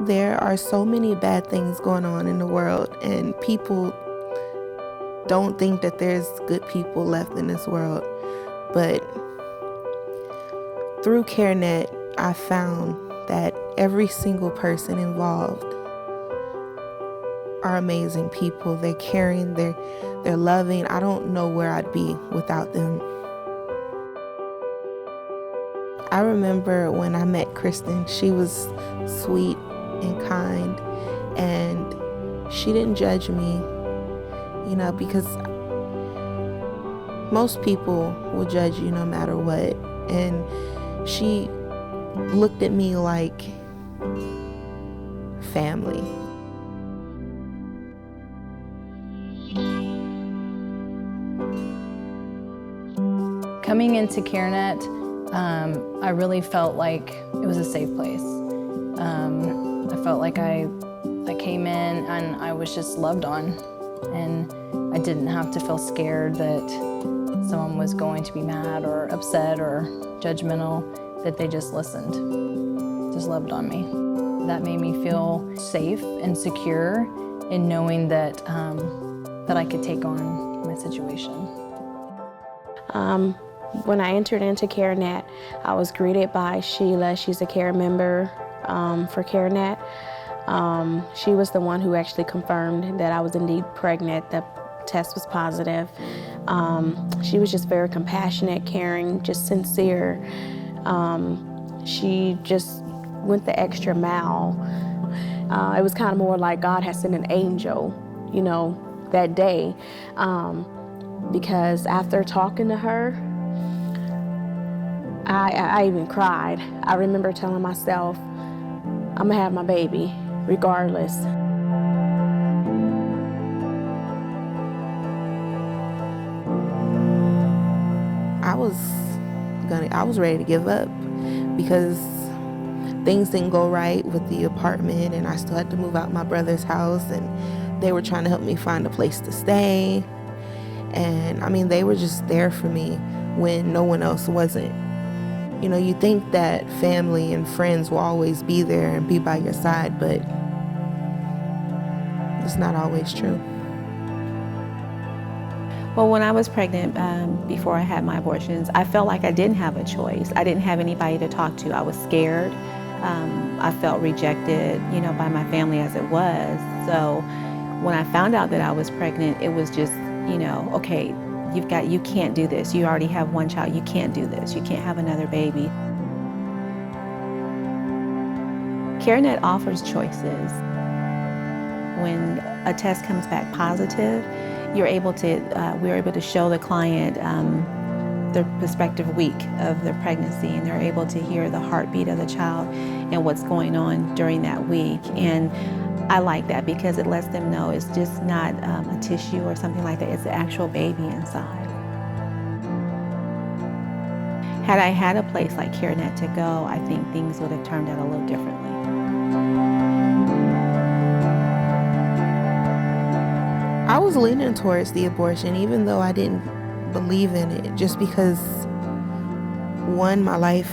There are so many bad things going on in the world, and people don't think that there's good people left in this world. But through CareNet, I found that every single person involved are amazing people. They're caring, they're loving. I don't know where I'd be without them. I remember when I met Kristen, she was sweet and kind, and she didn't judge me, because most people will judge you no matter what. And she looked at me like family. Coming into CareNet, I really felt like it was a safe place. I felt like I came in and I was just loved on, and I didn't have to feel scared that someone was going to be mad or upset or judgmental, that they just listened, just loved on me. That made me feel safe and secure in knowing that, that I could take on my situation. When I entered into CareNet, I was greeted by Sheila. She's a care member for CareNet. She was the one who actually confirmed that I was indeed pregnant. The test was positive. She was just very compassionate, caring, just sincere. She just went the extra mile. It was kind of more like God had sent an angel, that day. Because after talking to her, I even cried. I remember telling myself, I'm gonna have my baby, regardless. I was ready to give up because things didn't go right with the apartment, and I still had to move out my brother's house, and they were trying to help me find a place to stay. And they were just there for me when no one else wasn't. You think that family and friends will always be there and be by your side, but it's not always true. Well, when I was pregnant, before I had my abortions, I felt like I didn't have a choice. I didn't have anybody to talk to. I was scared. I felt rejected, by my family as it was. So when I found out that I was pregnant, it was just, okay, you can't do this. You already have one child. You can't do this. You can't have another baby. CareNet offers choices. When a test comes back positive, we're able to show the client the prospective week of their pregnancy, and they're able to hear the heartbeat of the child and what's going on during that week. And I like that because it lets them know it's just not a tissue or something like that. It's the actual baby inside. Had I had a place like CareNet to go, I think things would have turned out a little differently. I was leaning towards the abortion, even though I didn't believe in it, just because, one, my life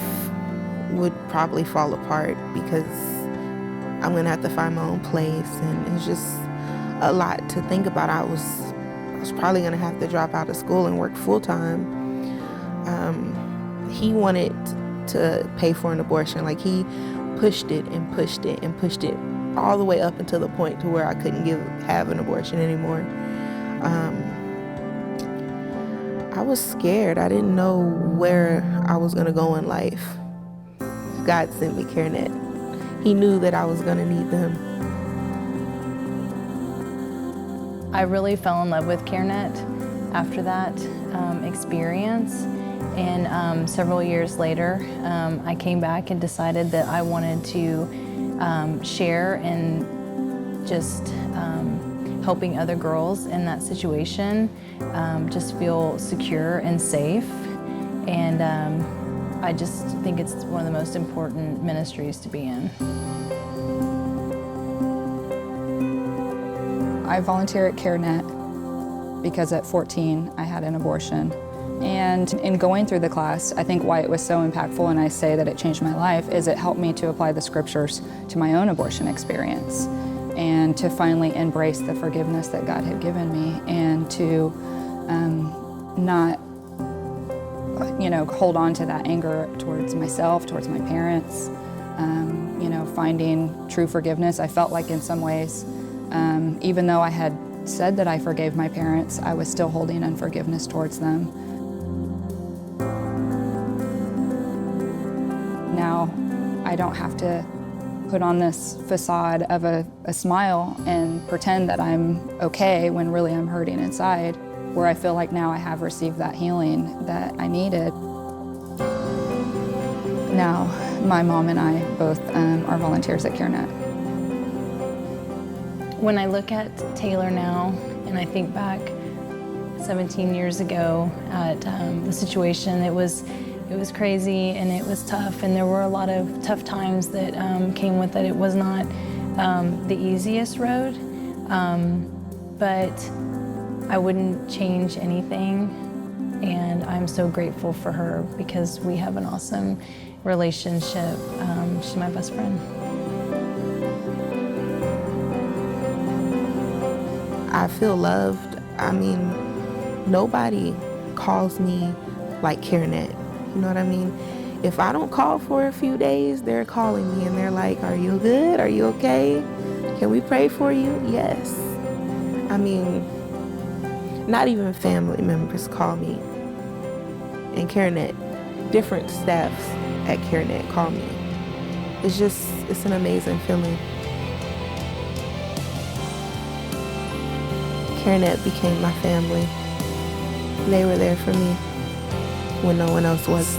would probably fall apart because I'm going to have to find my own place, and it's just a lot to think about. I was probably going to have to drop out of school and work full-time. He wanted to pay for an abortion. Like, he pushed it and pushed it and pushed it all the way up until the point to where I couldn't have an abortion anymore. I was scared. I didn't know where I was going to go in life. God sent me CareNet. He knew that I was going to need them. I really fell in love with CareNet after that experience. And several years later, I came back and decided that I wanted to share in just helping other girls in that situation just feel secure and safe. And I just think it's one of the most important ministries to be in. I volunteer at CareNet because at 14 I had an abortion, And in going through the class, I think why it was so impactful, and I say that it changed my life, is it helped me to apply the scriptures to my own abortion experience and to finally embrace the forgiveness that God had given me, and to not hold on to that anger towards myself, towards my parents. Finding true forgiveness. I felt like in some ways, even though I had said that I forgave my parents, I was still holding unforgiveness towards them. Now, I don't have to put on this facade of a smile and pretend that I'm okay when really I'm hurting inside, where I feel like now I have received that healing that I needed. Now, my mom and I both are volunteers at CareNet. When I look at Taylor now and I think back 17 years ago at the situation, it was crazy and it was tough, and there were a lot of tough times that came with it. It was not the easiest road, but I wouldn't change anything, and I'm so grateful for her because we have an awesome relationship. She's my best friend. I feel loved. I mean, nobody calls me like CareNet. You know what I mean? If I don't call for a few days, they're calling me and they're like, "Are you good? Are you okay? Can we pray for you?" Yes. I mean, not even family members call me. And CareNet, different staffs at CareNet call me. It's an amazing feeling. CareNet became my family. They were there for me when no one else was.